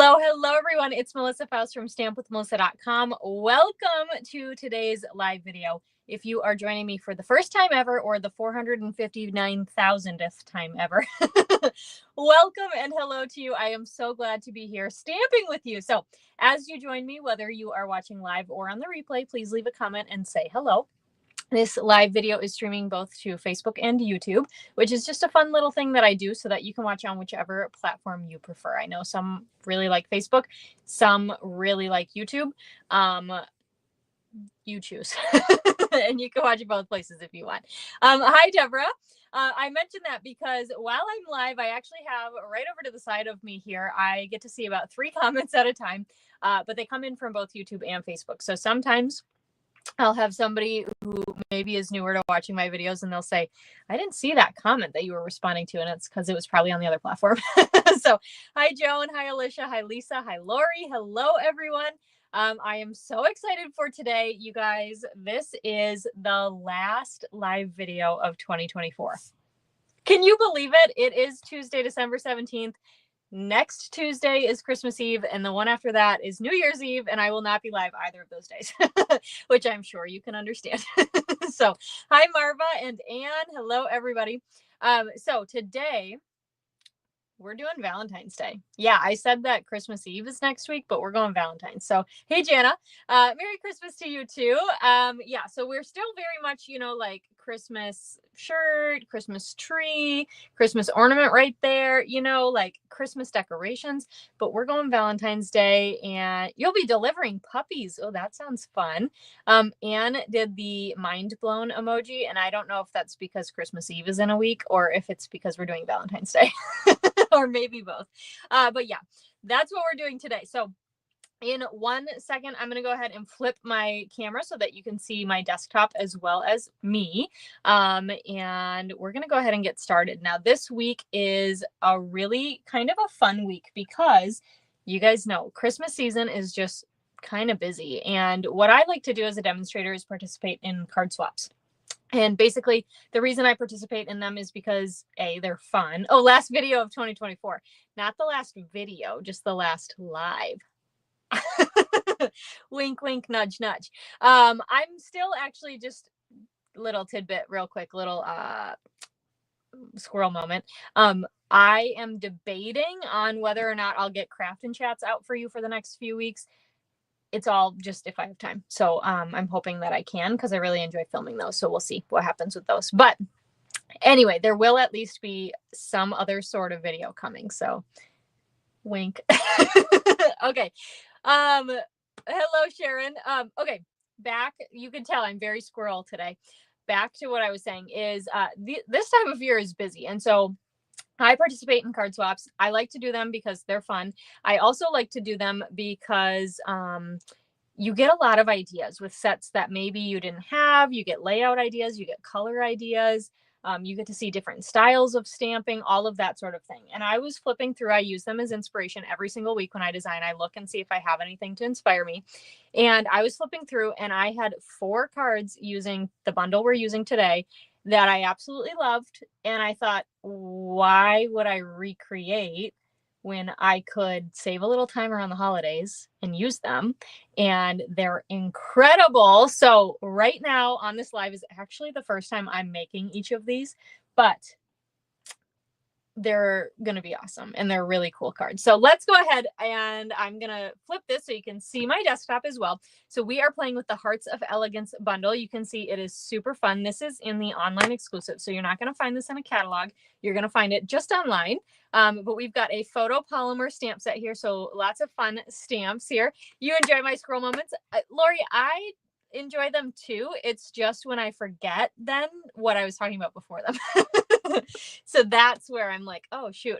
Hello, everyone. It's Melissa Faust from stampwithmelissa.com. Welcome to today's live video. If you are joining me for the first time ever or the 459,000th time ever, welcome and hello to you. I am so glad to be here stamping with you. So as you join me, whether you are watching live or on the replay, please leave a comment and say hello. This live video is streaming both to Facebook and YouTube, which is just a fun little thing that I do so that you can watch on whichever platform you prefer. I know some really like Facebook, some really like YouTube. You choose. And you can watch it both places if you want. Hi, Deborah. I mentioned that because while I'm live, I actually have right over to the side of me here, I get to see about 3 comments at a time, but they come in from both YouTube and Facebook. So sometimes I'll have somebody who maybe is newer to watching my videos and they'll say, I didn't see that comment that you were responding to. And it's because it was probably on the other platform. So hi, Joan. Hi, Alicia. Hi, Lisa. Hi, Lori. Hello, everyone. I am so excited for today, you guys. This is the last live video of 2024. Can you believe it? It is Tuesday, December 17th. Next Tuesday is Christmas Eve, and the one after that is New Year's Eve, and I will not be live either of those days, which I'm sure you can understand. So hi, Marva and Anne. Hello, everybody. So today we're doing Valentine's Day. Yeah, I said that Christmas Eve is next week, but we're going Valentine's. So, hey, Jana, Merry Christmas to you too. Yeah, so we're still very much, like Christmas shirt, Christmas tree, Christmas ornament right there, like Christmas decorations, but we're going Valentine's Day and you'll be delivering puppies. Oh, that sounds fun. Anne did the mind blown emoji, and I don't know if that's because Christmas Eve is in a week or if it's because we're doing Valentine's Day. Or maybe both. But yeah, that's what we're doing today. So in 1 second, I'm going to go ahead and flip my camera so that you can see my desktop as well as me. And we're going to go ahead and get started. Now, this week is a really kind of a fun week because you guys know Christmas season is just kind of busy. And what I like to do as a demonstrator is participate in card swaps. And basically, the reason I participate in them is because, A, they're fun. Oh, last video of 2024. Not the last video, just the last live. Wink, wink, nudge, nudge. I'm still actually just little tidbit real quick, little squirrel moment. I am debating on whether or not I'll get craft and chats out for you for the next few weeks. It's all just if I have time. So I'm hoping that I can because I really enjoy filming those. So we'll see what happens with those. But anyway, there will at least be some other sort of video coming. So wink. Okay. Hello, Sharon. Okay. Back. You can tell I'm very squirrel today. Back to what I was saying is this time of year is busy. And so I participate in card swaps. I like to do them because they're fun. I also like to do them because you get a lot of ideas with sets that maybe you didn't have. You get layout ideas, you get color ideas, you get to see different styles of stamping, all of that sort of thing. And I was flipping through, I use them as inspiration every single week when I design. I look and see if I have anything to inspire me. And I was flipping through and I had 4 cards using the bundle we're using today that I absolutely loved. And I thought, why would I recreate when I could save a little time around the holidays and use them? And they're incredible. So right now on this live is actually the first time I'm making each of these, but they're going to be awesome and they're really cool cards. So let's go ahead and I'm going to flip this so you can see my desktop as well. So we are playing with the Hearts of Elegance bundle. You can see it is super fun. This is in the online exclusive. So you're not going to find this in a catalog. You're going to find it just online. But we've got a photopolymer stamp set here. So lots of fun stamps here. You enjoy my scroll moments. Lori, I enjoy them too. It's just when I forget then what I was talking about before them. So that's where I'm like, oh, shoot.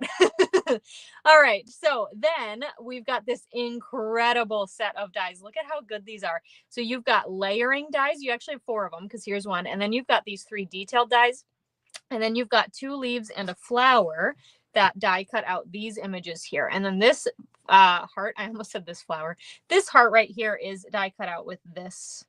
All right. So then we've got this incredible set of dies. Look at how good these are. So you've got layering dies. You actually have 4 of them because here's one. And then you've got these 3 detailed dies. And then you've got 2 leaves and a flower that die cut out these images here. And then this heart, I almost said this flower. This heart right here is die cut out with this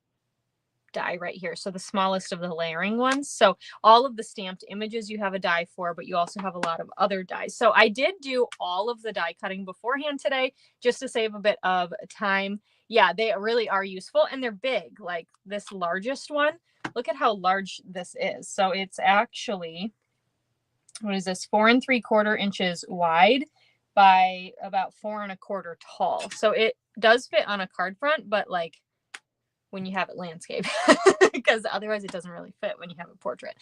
die right here. So the smallest of the layering ones. So all of the stamped images you have a die for, but you also have a lot of other dies. So I did do all of the die cutting beforehand today just to save a bit of time. Yeah, they really are useful and they're big. Like this largest one, look at how large this is. So it's actually, what is this, 4 3/4 inches wide by about 4 1/4 tall. So it does fit on a card front, but like when you have it landscape, because otherwise it doesn't really fit when you have a portrait.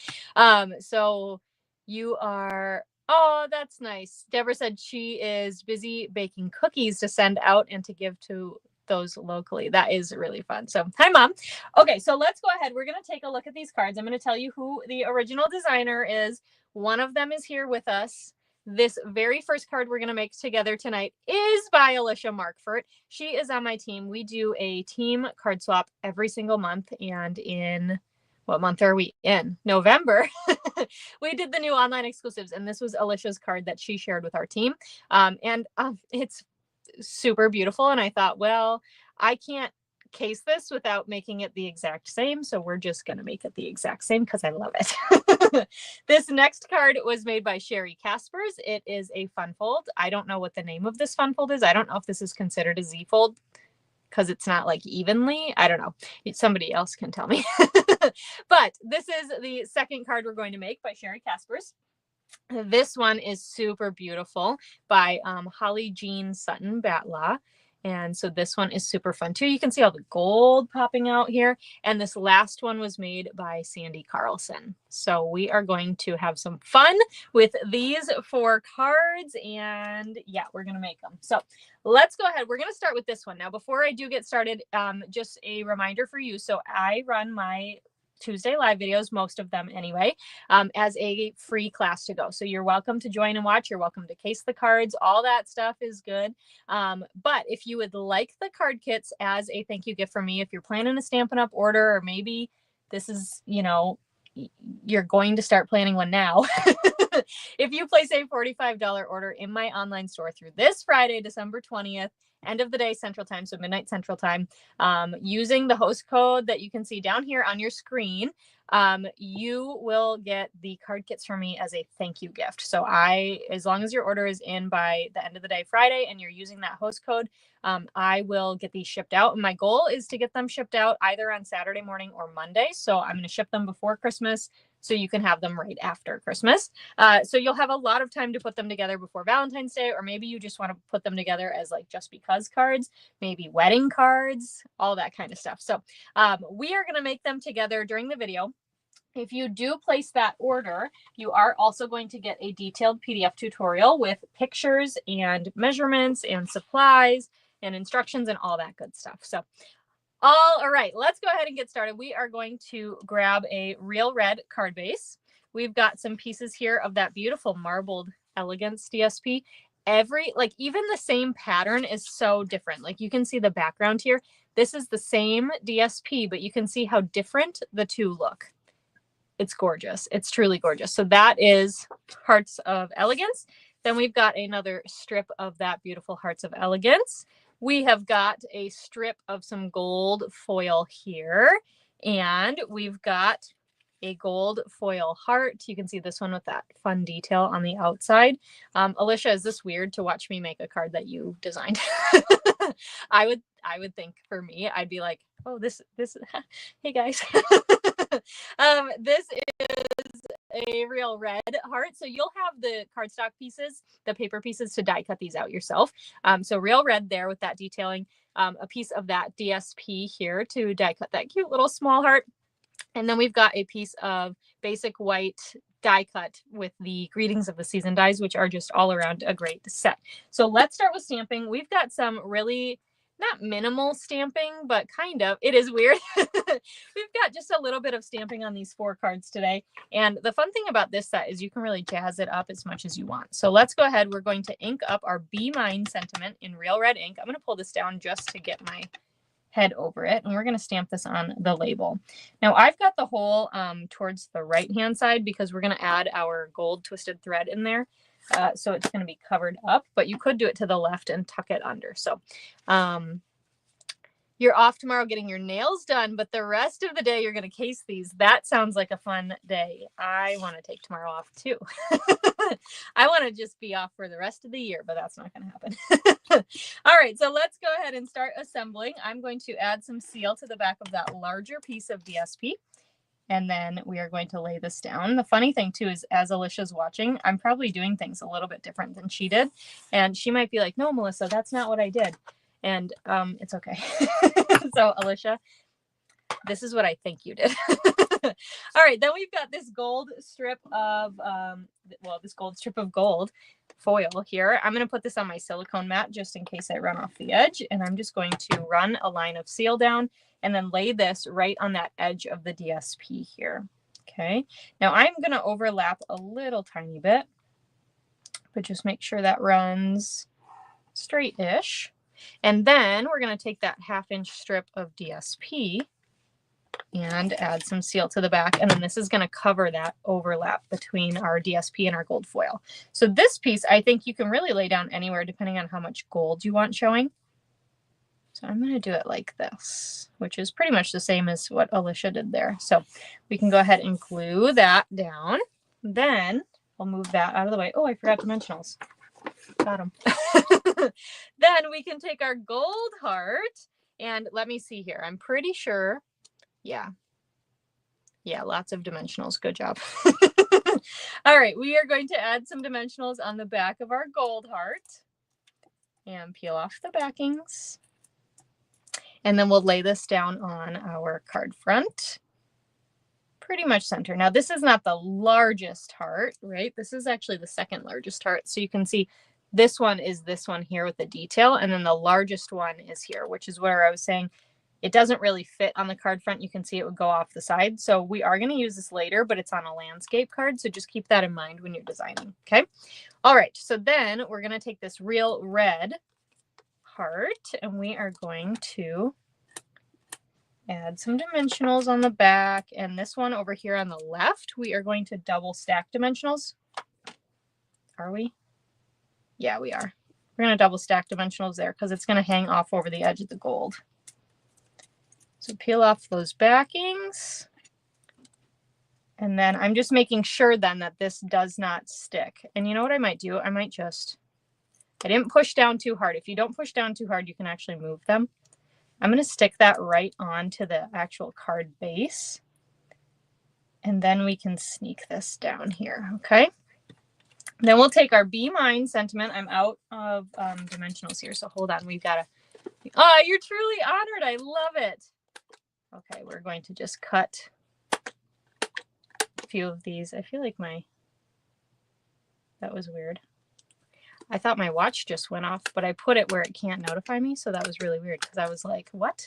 So you are, oh, that's nice. Deborah said she is busy baking cookies to send out and to give to those locally. That is really fun. So hi, Mom. Okay, so let's go ahead. We're going to take a look at these cards. I'm going to tell you who the original designer is. One of them is here with us. This very first card we're going to make together tonight is by Alicia Markfort. She is on my team. We do a team card swap every single month. And in, what month are we in? November. We did the new online exclusives. And this was Alicia's card that she shared with our team. It's super beautiful. And I thought, well, I can't case this without making it the exact same. So we're just going to make it the exact same because I love it. This next card was made by Sherry Caspers. It is a fun fold. I don't know what the name of this fun fold is. I don't know if this is considered a Z fold because it's not like evenly. I don't know. Somebody else can tell me. But this is the second card we're going to make by Sherry Caspers. This one is super beautiful by Holly Jean Sutton Batlaw. And so this one is super fun too. You can see all the gold popping out here. And this last one was made by Sandy Carlson. So we are going to have some fun with these 4 cards. And yeah, we're going to make them. So let's go ahead. We're going to start with this one. Now, before I do get started, just a reminder for you. So I run my Tuesday live videos, most of them anyway, as a free class to go. So you're welcome to join and watch. You're welcome to case the cards. All that stuff is good. But if you would like the card kits as a thank you gift from me, if you're planning a Stampin' Up! Order, or maybe this is, you know, you're going to start planning one now. If you place a $45 order in my online store through this Friday, December 20th, end of the day Central Time, so midnight Central Time, using the host code that you can see down here on your screen, you will get the card kits from me as a thank you gift. So as long as your order is in by the end of the day Friday and you're using that host code, I will get these shipped out. And my goal is to get them shipped out either on Saturday morning or Monday. So I'm going to ship them before Christmas so you can have them right after Christmas. So you'll have a lot of time to put them together before Valentine's Day, or maybe you just want to put them together as like just because cards, maybe wedding cards, all that kind of stuff. So we are going to make them together during the video. If you do place that order, you are also going to get a detailed PDF tutorial with pictures and measurements and supplies and instructions and all that good stuff. So all right, let's go ahead and get started. We are going to grab a real red card base. We've got some pieces here of that beautiful marbled elegance DSP. Even the same pattern is so different. Like you can see the background here. This is the same DSP, but you can see how different the two look. It's gorgeous. It's truly gorgeous. So that is Hearts of Elegance. Then we've got another strip of that beautiful Hearts of Elegance. We have got a strip of some gold foil here. And we've got a gold foil heart. You can see this one with that fun detail on the outside. Alicia, is this weird to watch me make a card that you designed? I would think for me, I'd be like, oh, this, hey guys. This is a real red heart. So you'll have the cardstock pieces, the paper pieces to die cut these out yourself. So real red there with that detailing, a piece of that DSP here to die cut that cute little small heart. And then we've got a piece of basic white die cut with the Greetings of the Season dies, which are just all around a great set. So let's start with stamping. We've got some really not minimal stamping, but kind of. It is weird. We've got just a little bit of stamping on these 4 cards today. And the fun thing about this set is you can really jazz it up as much as you want. So let's go ahead. We're going to ink up our Be Mine sentiment in real red ink. I'm going to pull this down just to get my head over it. And we're going to stamp this on the label. Now I've got the hole towards the right-hand side because we're going to add our gold twisted thread in there. So it's going to be covered up, but you could do it to the left and tuck it under. So You're off tomorrow getting your nails done, but the rest of the day you're going to case these. That sounds like a fun day. I want to take tomorrow off too. I want to just be off for the rest of the year, but that's not going to happen. All right, so let's go ahead and start assembling. I'm going to add some seal to the back of that larger piece of DSP. And then we are going to lay this down. The funny thing too is, as Alicia's watching, I'm probably doing things a little bit different than she did. And she might be like, no, Melissa, that's not what I did. And it's okay. So Alicia, this is what I think you did. All right, then we've got this gold strip of, this gold strip of gold foil here. I'm going to put this on my silicone mat just in case I run off the edge. And I'm just going to run a line of seal down and then lay this right on that edge of the DSP here. Okay, now I'm going to overlap a little tiny bit, but just make sure that runs straight-ish. And then we're going to take that 1/2 inch strip of DSP and add some seal to the back. And then this is going to cover that overlap between our DSP and our gold foil. So this piece, I think you can really lay down anywhere depending on how much gold you want showing. So I'm going to do it like this, which is pretty much the same as what Alicia did there. So we can go ahead and glue that down. Then I'll move that out of the way. Oh, I forgot dimensionals. Got them. Then we can take our gold heart and let me see here. I'm pretty sure. Yeah, lots of dimensionals. Good job. All right, we are going to add some dimensionals on the back of our gold heart and peel off the backings. And then we'll lay this down on our card front. Pretty much center. Now this is not the largest heart, right? This is actually the second largest heart. So you can see this one is this one here with the detail. And then the largest one is here, which is where I was saying it doesn't really fit on the card front. You can see it would go off the side. So we are going to use this later, but it's on a landscape card. So just keep that in mind when you're designing. Okay. All right. So then we're going to take this real red heart and we are going to add some dimensionals on the back. And this one over here on the left, we are going to double stack dimensionals. Are we? Yeah, we are. We're going to double stack dimensionals there because it's going to hang off over the edge of the gold. So peel off those backings. And then I'm just making sure then that this does not stick. And you know what I might do? I might just, I didn't push down too hard. If you don't push down too hard, you can actually move them. I'm going to stick that right onto the actual card base. And then we can sneak this down here, okay? Then we'll take our Be Mine sentiment. I'm out of dimensionals here, so hold on. We've got to, oh, you're truly honored. I love it. Okay, we're going to just cut a few of these. I feel like that was weird. I thought my watch just went off, but I put it where it can't notify me. So that was really weird because I was like, what?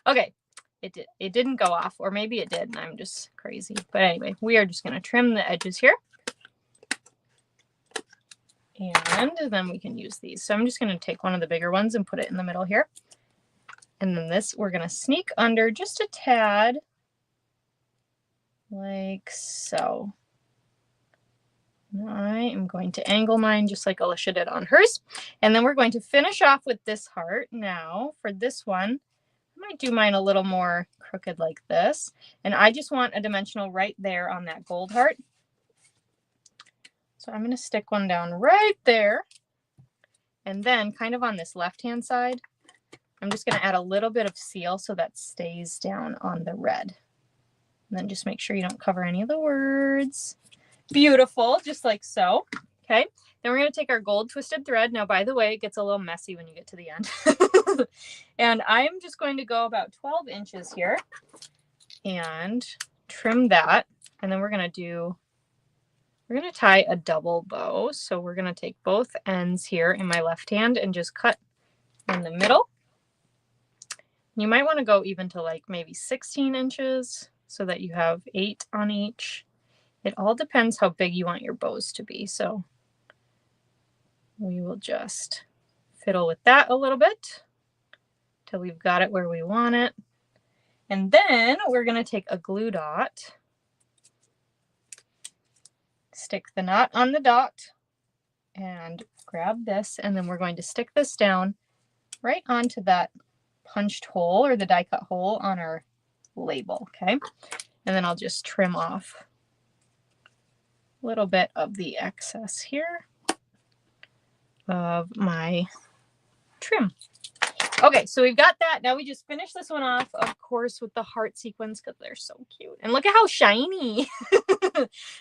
Okay, it didn't go off, or maybe it did and I'm just crazy. But anyway, we are just going to trim the edges here. And then we can use these. So I'm just going to take one of the bigger ones and put it in the middle here. And then this, we're going to sneak under just a tad, like so. I am going to angle mine just like Alicia did on hers. And then we're going to finish off with this heart. Now for this one, I might do mine a little more crooked like this. And I just want a dimensional right there on that gold heart. So I'm going to stick one down right there. And then kind of on this left-hand side, I'm just going to add a little bit of seal so that stays down on the red. And then just make sure you don't cover any of the words. Beautiful, just like so. Okay, then we're going to take our gold twisted thread. Now, by the way, it gets a little messy when you get to the end. And I'm just going to go about 12 inches here and trim that. And then we're going to tie a double bow. So we're going to take both ends here in my left hand and just cut in the middle. You might want to go even to like maybe 16 inches so that you have 8 on each. It all depends how big you want your bows to be. So we will just fiddle with that a little bit till we've got it where we want it. And then we're going to take a glue dot, stick the knot on the dot, and grab this. And then we're going to stick this down right onto that punched hole or the die cut hole on our label, okay? And then I'll just trim off a little bit of the excess here of my trim. Okay, so we've got that. Now we just finish this one off, of course, with the heart sequins because they're so cute. And look at how shiny.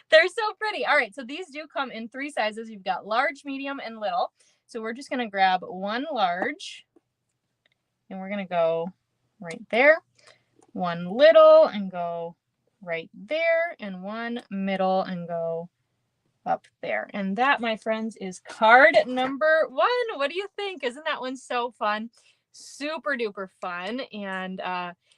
They're so pretty. All right, so these do come in 3 sizes. You've got large, medium, and little. So we're just going to grab one large, and we're going to go right there. One little and go right there, and one middle and go up there. And that, my friends, is card number 1. What do you think? Isn't that one so fun? Super duper fun. And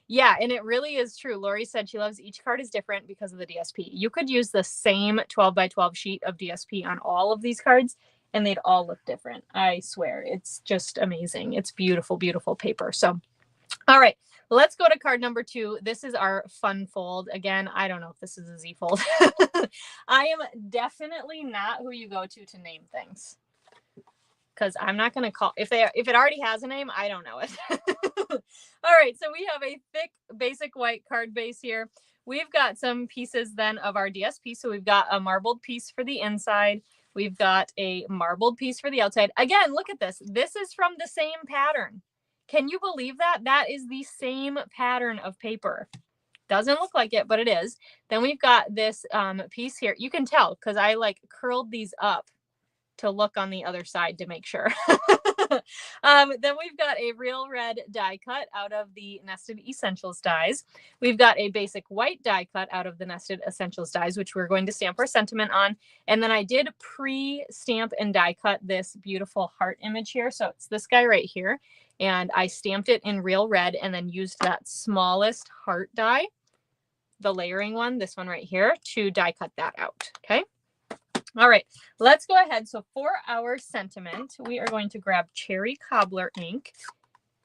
yeah, and it really is true. Lori said she loves each card is different because of the DSP. You could use the same 12 by 12 sheet of DSP on all of these cards and they'd all look different. I swear, it's just amazing. It's beautiful, beautiful paper. So, all right, let's go to card number 2. This is our fun fold. Again, I don't know if this is a Z fold. I am definitely not who you go to name things. Because I'm not going to call, if it already has a name, I don't know it. All right, so we have a thick basic white card base here. We've got some pieces then of our DSP. So we've got a marbled piece for the inside. We've got a marbled piece for the outside. Again, look at this. This is from the same pattern. Can you believe that? That is the same pattern of paper. Doesn't look like it, but it is. Then we've got this piece here. You can tell because I like curled these up to look on the other side to make sure. Then we've got a real red die cut out of the Nested Essentials dies. We've got a basic white die cut out of the Nested Essentials dies, which we're going to stamp our sentiment on. And then I did pre-stamp and die cut this beautiful heart image here. So it's this guy right here. And I stamped it in real red and then used that smallest heart die, the layering one, this one right here, to die cut that out. Okay. All right, let's go ahead. So for our sentiment, we are going to grab Cherry Cobbler ink.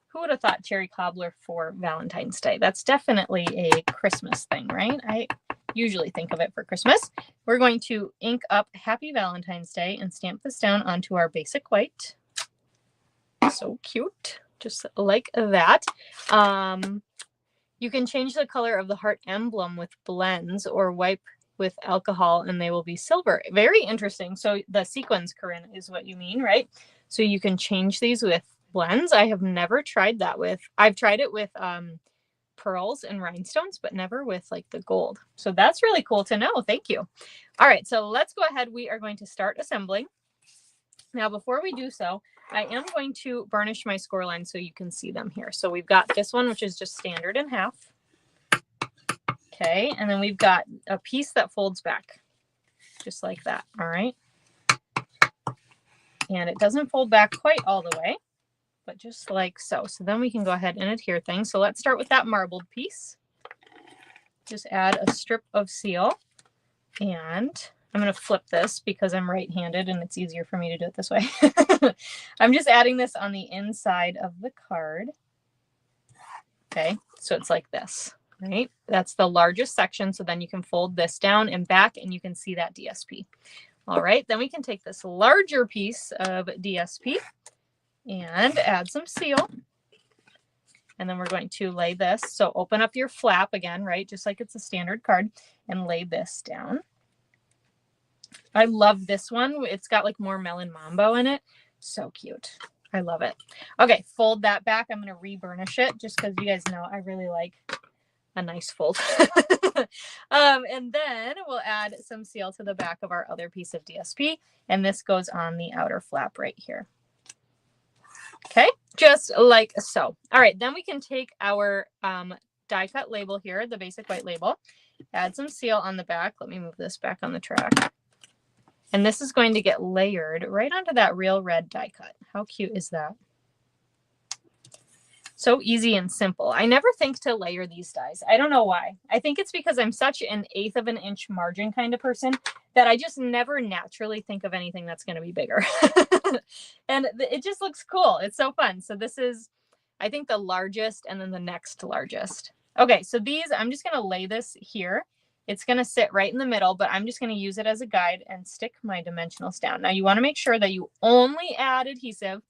Who would have thought Cherry Cobbler for Valentine's Day? That's definitely a Christmas thing, right? I usually think of it for Christmas. We're going to ink up Happy Valentine's Day and stamp this down onto our basic white. So cute, just like that. You can change the color of the heart emblem with blends or wipe with alcohol and they will be silver. Very interesting. So the sequins, Corinne, is what you mean, right? So you can change these with blends. I have never tried that with, I've tried it with pearls and rhinestones, but never with like the gold. So that's really cool to know. Thank you. All right, so let's go ahead. We are going to start assembling. Now, before we do so, I am going to burnish my score lines so you can see them here. So we've got this one, which is just standard in half. Okay, and then we've got a piece that folds back, just like that, all right? And it doesn't fold back quite all the way, but just like so. So then we can go ahead and adhere things. So let's start with that marbled piece. Just add a strip of seal, and I'm going to flip this because I'm right-handed and it's easier for me to do it this way. I'm just adding this on the inside of the card. Okay, so it's like this. Right, that's the largest section. So then you can fold this down and back and you can see that DSP. All right, then we can take this larger piece of DSP and add some seal. And then we're going to lay this. So open up your flap again, right? Just like it's a standard card, and lay this down. I love this one. It's got like more melon mambo in it. So cute. I love it. Okay, fold that back. I'm going to re-burnish it just because you guys know I really like a nice fold. And then we'll add some seal to the back of our other piece of DSP. And this goes on the outer flap right here. Okay, just like so. All right, then we can take our die cut label here, the basic white label, add some seal on the back. Let me move this back on the track. And this is going to get layered right onto that real red die cut. How cute is that? So easy and simple. I never think to layer these dies. I don't know why. I think it's because I'm such an 1/8 of an inch margin kind of person that I just never naturally think of anything that's going to be bigger. And it just looks cool. It's so fun. So this is, I think, the largest and then the next largest. Okay, so these, I'm just going to lay this here. It's going to sit right in the middle, but I'm just going to use it as a guide and stick my dimensionals down. Now you want to make sure that you only add adhesive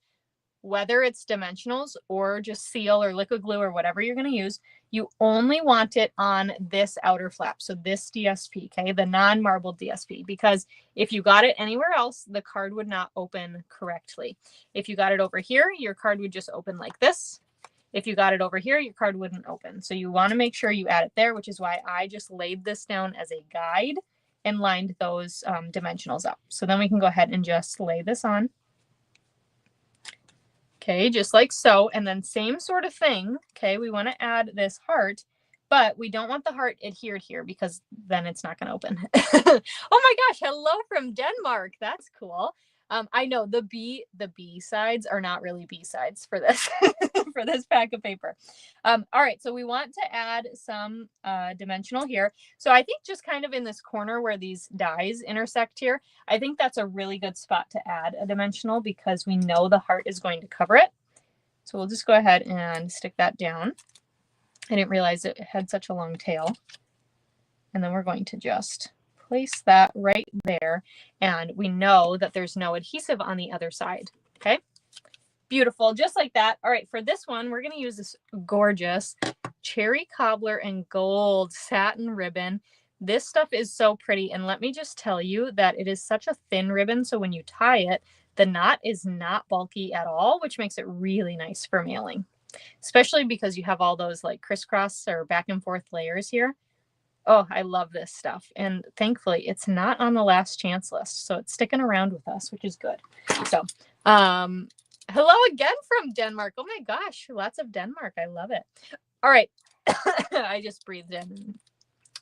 whether it's dimensionals or just seal or liquid glue or whatever you're going to use, you only want it on this outer flap. So this DSP, okay, the non-marbled DSP, because if you got it anywhere else, the card would not open correctly. If you got it over here, your card would just open like this. If you got it over here, your card wouldn't open. So you want to make sure you add it there, which is why I just laid this down as a guide and lined those dimensionals up. So then we can go ahead and just lay this on. Okay, just like so. And then same sort of thing. Okay, we want to add this heart, but we don't want the heart adhered here because then it's not going to open. Oh my gosh, hello from Denmark. That's cool. I know the B sides are not really B sides for this for this pack of paper. All right, so we want to add some dimensional here. So I think just kind of in this corner where these dies intersect here, I think that's a really good spot to add a dimensional because we know the heart is going to cover it. So we'll just go ahead and stick that down. I didn't realize it had such a long tail. And then we're going to just place that right there. And we know that there's no adhesive on the other side. Okay, beautiful, just like that. All right, for this one, we're going to use this gorgeous cherry cobbler and gold satin ribbon. This stuff is so pretty. And let me just tell you that it is such a thin ribbon. So when you tie it, the knot is not bulky at all, which makes it really nice for mailing, especially because you have all those like crisscross or back and forth layers here. Oh, I love this stuff. And thankfully it's not on the last chance list. So it's sticking around with us, which is good. So, hello again from Denmark. Oh my gosh, lots of Denmark. I love it. All right. I just breathed in.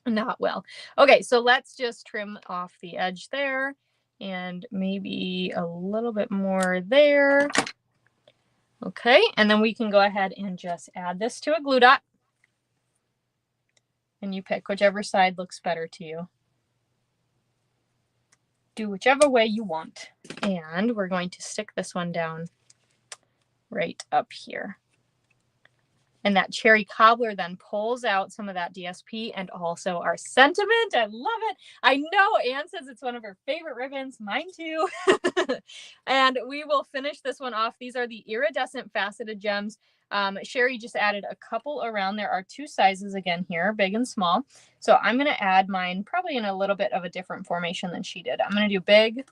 Not well. Okay, so let's just trim off the edge there and maybe a little bit more there. Okay, and then we can go ahead and just add this to a glue dot. And you pick whichever side looks better to you. Do whichever way you want. And we're going to stick this one down right up here. And that cherry cobbler then pulls out some of that DSP and also our sentiment. I love it. I know Anne says it's one of her favorite ribbons. Mine too. And we will finish this one off. These are the iridescent faceted gems. Sherry just added a couple around. There are two sizes again here, big and small. So I'm going to add mine probably in a little bit of a different formation than she did. I'm going to do big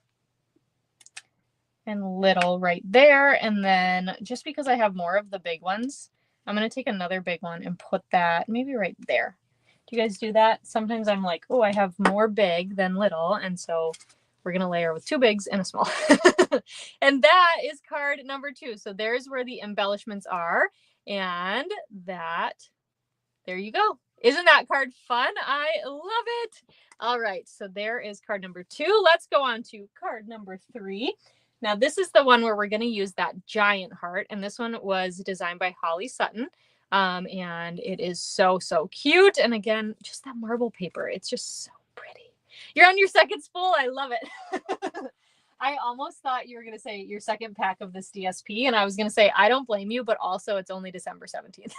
and little right there. And then just because I have more of the big ones, I'm going to take another big one and put that maybe right there. Do you guys do that? Sometimes I'm like, oh, I have more big than little. And so we're going to layer with two bigs and a small. And that is card number 2. So there's where the embellishments are. And that, there you go. Isn't that card fun? I love it. All right. So there is card number 2. Let's go on to card number 3. Now, this is the one where we're going to use that giant heart. And this one was designed by Holly Sutton. And it is so, so cute. And again, just that marble paper. It's just so pretty. You're on your second spool. I love it. I almost thought you were going to say your second pack of this DSP. And I was going to say, I don't blame you, but also it's only December 17th.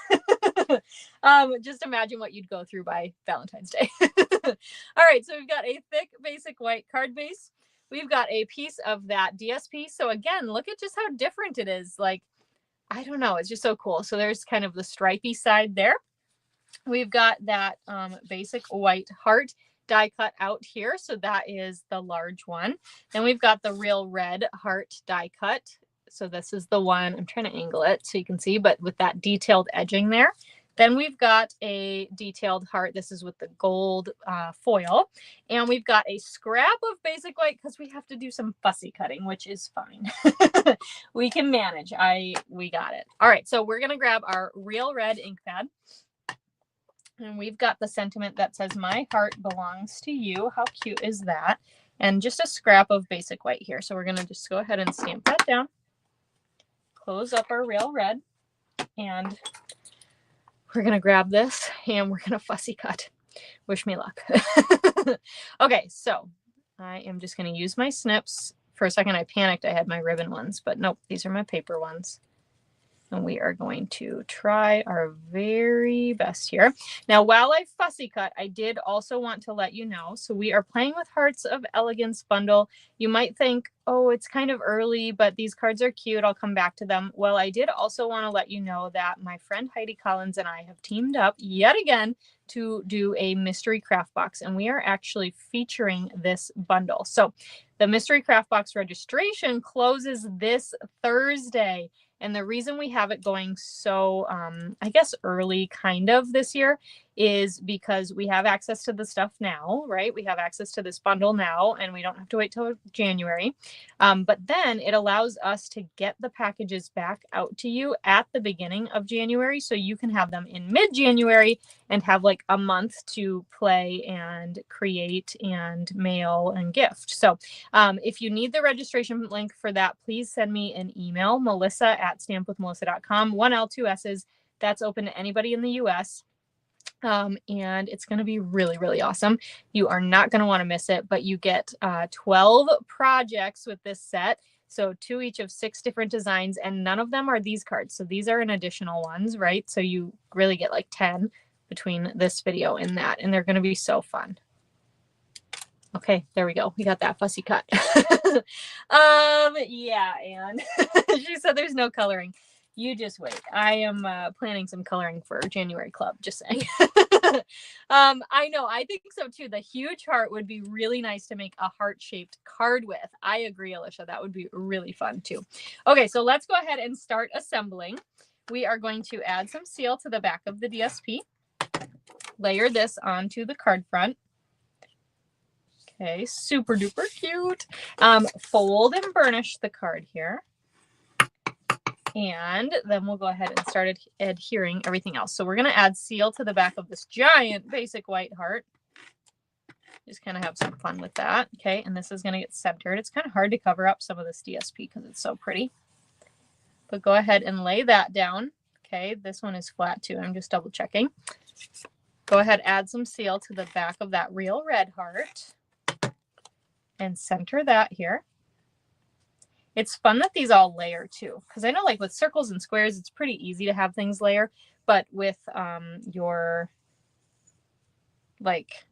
Just imagine what you'd go through by Valentine's Day. All right. So we've got a thick basic white card base. We've got a piece of that DSP. So again, look at just how different it is. Like, I don't know. It's just so cool. So there's kind of the stripy side there. We've got that basic white heart die cut out here. So that is the large one. Then we've got the real red heart die cut. So this is the one, I'm trying to angle it so you can see, but with that detailed edging there. Then we've got a detailed heart. This is with the gold foil. And we've got a scrap of basic white because we have to do some fussy cutting, which is fine. We can manage. We got it. All right, so we're going to grab our real red ink pad. And we've got the sentiment that says, "My heart belongs to you." How cute is that? And just a scrap of basic white here. So we're going to just go ahead and stamp that down. Close up our real red. And we're going to grab this and we're going to fussy cut. Wish me luck. Okay, so I am just going to use my snips. For a second, I panicked I had my ribbon ones, but nope, these are my paper ones. And we are going to try our very best here. Now, while I fussy cut, I did also want to let you know, so we are playing with Hearts of Elegance bundle. You might think, oh, it's kind of early, but these cards are cute. I'll come back to them. Well, I did also want to let you know that my friend Heidi Collins and I have teamed up yet again to do a mystery craft box, and we are actually featuring this bundle. So the mystery craft box registration closes this Thursday. And the reason we have it going so, I guess, early kind of this year is because we have access to the stuff now, right? We have access to this bundle now, and we don't have to wait till January. But then it allows us to get the packages back out to you at the beginning of January, so you can have them in mid-January and have like a month to play and create and mail and gift. So if you need the registration link for that, please send me an email, melissa@stampwithmelissa.com, 1L, 2 S's. That's open to anybody in the US. And it's going to be really, really awesome. You are not going to want to miss it, but you get 12 projects with this set. So 2 each of 6 different designs, and none of them are these cards. So these are an additional ones, right? So you really get like 10 between this video and that, and they're going to be so fun. Okay, there we go. We got that fussy cut. Yeah, and she said there's no coloring. You just wait. I am planning some coloring for January Club, just saying. I know, I think so too. The huge heart would be really nice to make a heart-shaped card with. I agree, Alicia. That would be really fun too. Okay, so let's go ahead and start assembling. We are going to add some seal to the back of the DSP. Layer this onto the card front. Okay, super duper cute. Fold and burnish the card here. And then we'll go ahead and start adhering everything else. So we're going to add seal to the back of this giant basic white heart. Just kind of have some fun with that. Okay, and this is going to get centered. It's kind of hard to cover up some of this DSP because it's so pretty. But go ahead and lay that down. Okay, this one is flat too. I'm just double checking. Go ahead, add some seal to the back of that real red heart. And center that here. It's fun that these all layer too, because I know like with circles and squares, it's pretty easy to have things layer, but with your like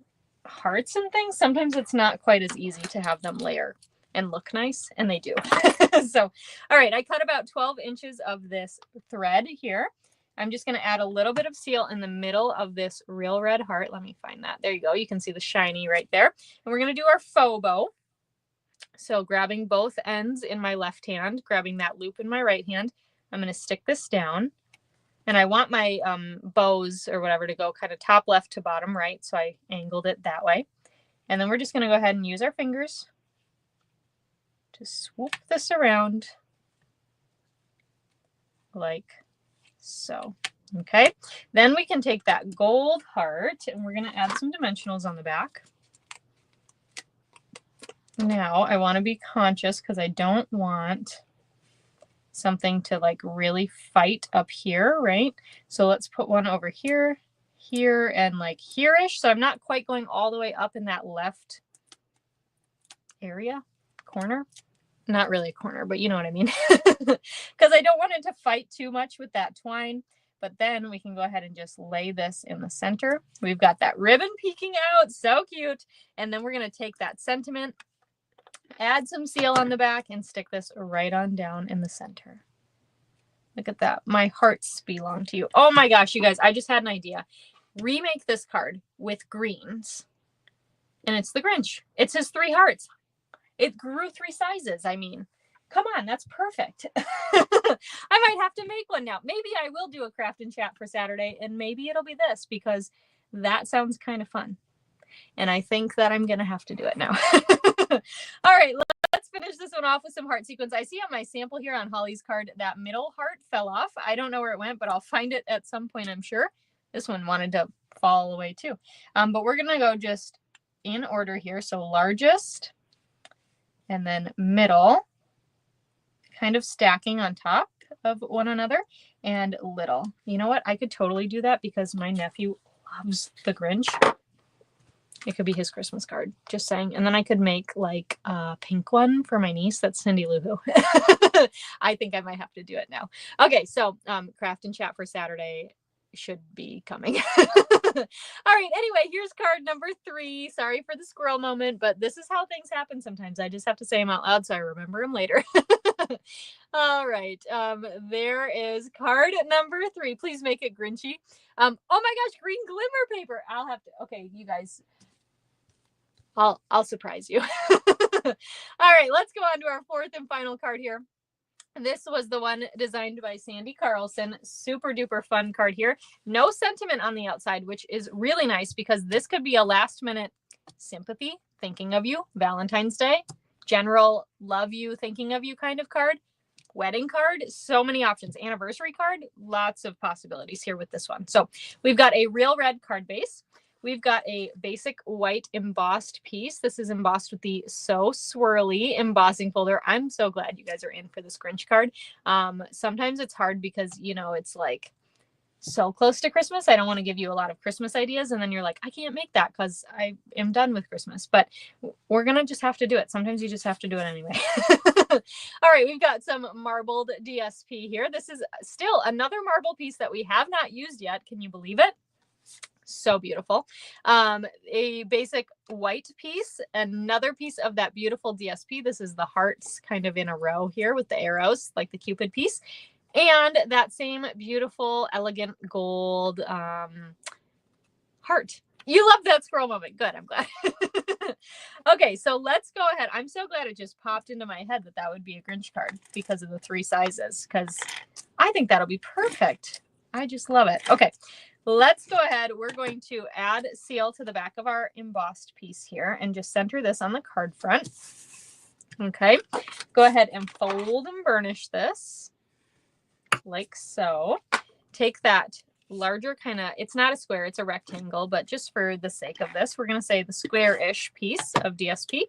hearts and things, sometimes it's not quite as easy to have them layer and look nice, and they do. So, all right, I cut about 12 inches of this thread here. I'm just going to add a little bit of seal in the middle of this real red heart. Let me find that. There you go. You can see the shiny right there. And we're going to do our faux bow. So grabbing both ends in my left hand, grabbing that loop in my right hand, I'm going to stick this down. And I want my bows or whatever to go kind of top left to bottom right. So I angled it that way. And then we're just going to go ahead and use our fingers to swoop this around like so. Okay, then we can take that gold heart and we're going to add some dimensionals on the back. Now I want to be conscious because I don't want something to like really fight up here, right? So let's put one over here, here, and like here-ish. So I'm not quite going all the way up in that left area, corner. Not really a corner, but you know what I mean. Because I don't want it to fight too much with that twine. But then we can go ahead and just lay this in the center. We've got that ribbon peeking out, so cute. And then we're going to take that sentiment, add some seal on the back, and stick this right on down in the center. Look at that. My hearts belong to you. Oh my gosh, you guys, I just had an idea. Remake this card with greens. And it's the Grinch. It's his 3 hearts. It grew 3 sizes. I mean, come on, that's perfect. I might have to make one now. Maybe I will do a craft and chat for Saturday, and maybe it'll be this because that sounds kind of fun. And I think that I'm going to have to do it now. All right, let's finish this one off with some heart sequence. I see on my sample here on Holly's card that middle heart fell off. I don't know where it went, but I'll find it at some point, I'm sure. This one wanted to fall away too. But we're going to go just in order here. So largest and then middle, kind of stacking on top of one another, and little. You know what? I could totally do that because my nephew loves the Grinch. It could be his Christmas card, just saying. And then I could make like a pink one for my niece. That's Cindy Lou Who. I think I might have to do it now. Okay, so craft and chat for Saturday should be coming. All right, anyway, here's card number 3. Sorry for the squirrel moment, but this is how things happen sometimes. I just have to say them out loud so I remember them later. All right, there is card number 3. Please make it Grinchy. Oh my gosh, green glimmer paper. I'll have to, okay, you guys, I'll surprise you. All right, let's go on to our 4th and final card here. This was the one designed by Sandy Carlson. Super duper fun card here. No sentiment on the outside, which is really nice because this could be a last minute sympathy, thinking of you, Valentine's Day, general love you, thinking of you kind of card, wedding card, so many options, anniversary card, lots of possibilities here with this one. So we've got a real red card base. We've got a basic white embossed piece. This is embossed with the So Swirly embossing folder. I'm so glad you guys are in for this Grinch card. Sometimes it's hard because, you know, it's like so close to Christmas. I don't want to give you a lot of Christmas ideas. And then you're like, I can't make that because I am done with Christmas. But we're going to just have to do it. Sometimes you just have to do it anyway. All right, we've got some marbled DSP here. This is still another marble piece that we have not used yet. Can you believe it? So beautiful. A basic white piece, another piece of that beautiful DSP. This is the hearts kind of in a row here with the arrows, like the Cupid piece. And that same beautiful, elegant gold heart. You love that scroll moment. Good, I'm glad. Okay, so let's go ahead. I'm so glad it just popped into my head that that would be a Grinch card because of the 3 sizes, because I think that'll be perfect. I just love it. Okay. Let's go ahead. We're going to add seal to the back of our embossed piece here and just center this on the card front. Okay. Go ahead and fold and burnish this like so. Take that larger kind of, it's not a square, it's a rectangle, but just for the sake of this, we're going to say the square-ish piece of DSP.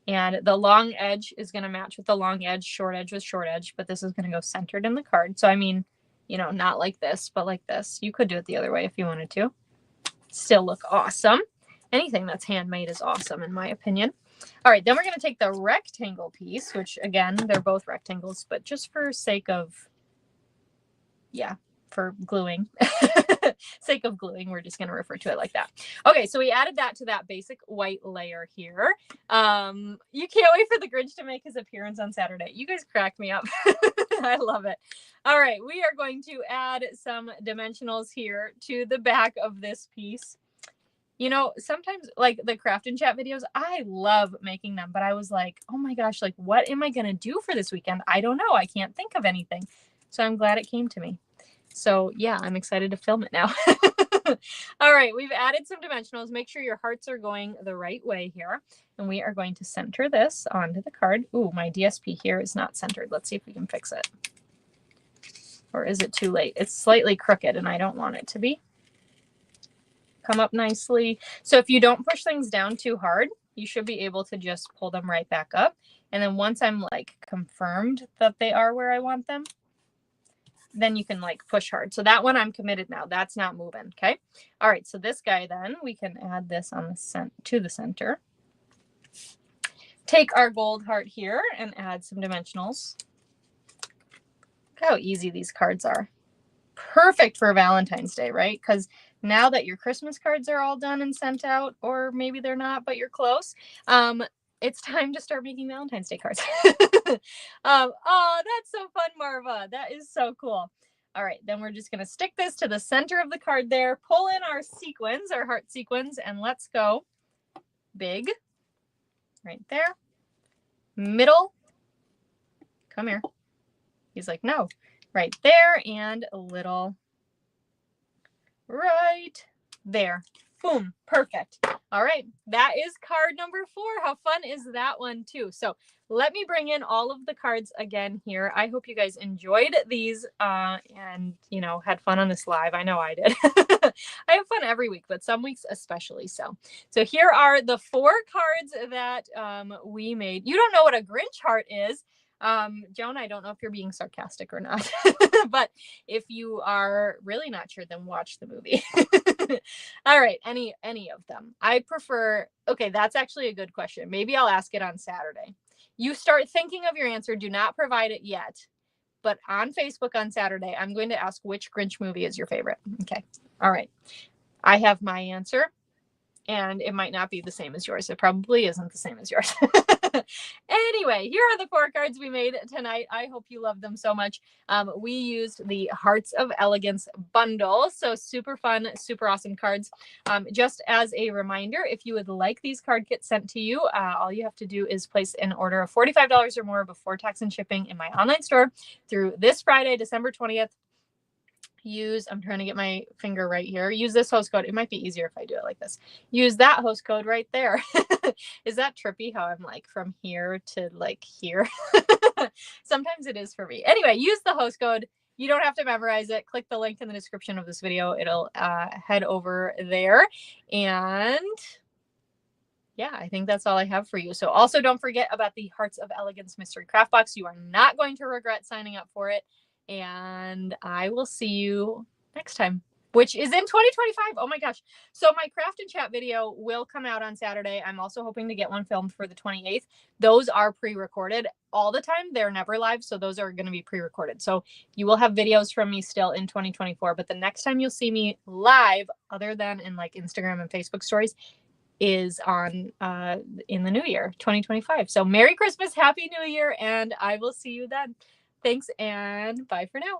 And the long edge is going to match with the long edge, short edge with short edge, but this is going to go centered in the card. So, I mean, you know, not like this, but like this. You could do it the other way if you wanted to. Still look awesome. Anything that's handmade is awesome, in my opinion. All right, then we're going to take the rectangle piece, which, again, they're both rectangles, but just for sake of, yeah, for gluing. Sake of gluing, we're just going to refer to it like that. Okay, so we added that to that basic white layer here. You can't wait for the Grinch to make his appearance on Saturday. You guys crack me up. I love it. All right, we are going to add some dimensionals here to the back of this piece. You know, sometimes like the craft and chat videos, I love making them, but I was like, oh my gosh, like what am I going to do for this weekend? I don't know. I can't think of anything. So I'm glad it came to me. So yeah, I'm excited to film it now. All right, we've added some dimensionals. Make sure your hearts are going the right way here. And we are going to center this onto the card. Ooh, my DSP here is not centered. Let's see if we can fix it. Or is it too late? It's slightly crooked and I don't want it to be. Come up nicely. So if you don't push things down too hard, you should be able to just pull them right back up. And then once I'm like confirmed that they are where I want them, then you can like push hard. So that one I'm committed now. That's not moving. Okay. All right. So this guy, then we can add this on the to the center. Take our gold heart here and add some dimensionals. Look how easy these cards are. Perfect for Valentine's Day, right? Because now that your Christmas cards are all done and sent out, or maybe they're not, but you're close, it's time to start making Valentine's Day cards. Oh, that's so fun, Marva. That is so cool. All right, then we're just going to stick this to the center of the card there, pull in our sequins, our heart sequins, and let's go big right there. Middle. Come here. He's like, no. Right there, and a little right there. Boom. Perfect. All right. That is card number 4. How fun is that one too? So let me bring in all of the cards again here. I hope you guys enjoyed these and, you know, had fun on this live. I know I did. I have fun every week, but some weeks especially so. So here are the 4 cards that we made. You don't know what a Grinch heart is. Joan, I don't know if you're being sarcastic or not, but if you are really not sure, then watch the movie. All right, any of them. I prefer, okay, that's actually a good question. Maybe I'll ask it on Saturday. You start thinking of your answer. Do not provide it yet. But on Facebook on Saturday, I'm going to ask which Grinch movie is your favorite. Okay. All right. I have my answer, and it might not be the same as yours. It probably isn't the same as yours. Anyway, here are the 4 cards we made tonight. I hope you love them so much. We used the Hearts of Elegance bundle. So super fun, super awesome cards. Just as a reminder, if you would like these card kits sent to you, all you have to do is place an order of $45 or more before tax and shipping in my online store through this Friday, December 20th. I'm trying to get my finger right here. Use this host code. It might be easier if I do it like this. Use that host code right there. Is that trippy how I'm like from here to like here? Sometimes it is for me. Anyway, use the host code. You don't have to memorize it. Click the link in the description of this video. It'll head over there. And yeah, I think that's all I have for you. So also don't forget about the Hearts of Elegance mystery craft box. You are not going to regret signing up for it. And I will see you next time, which is in 2025. Oh my gosh. So my craft and chat video will come out on Saturday. I'm also hoping to get one filmed for the 28th. Those are pre-recorded all the time. They're never live. So those are going to be pre-recorded. So you will have videos from me still in 2024. But the next time you'll see me live, other than in like Instagram and Facebook stories, is on in the new year, 2025. So Merry Christmas, Happy New Year, and I will see you then. Thanks, and bye for now.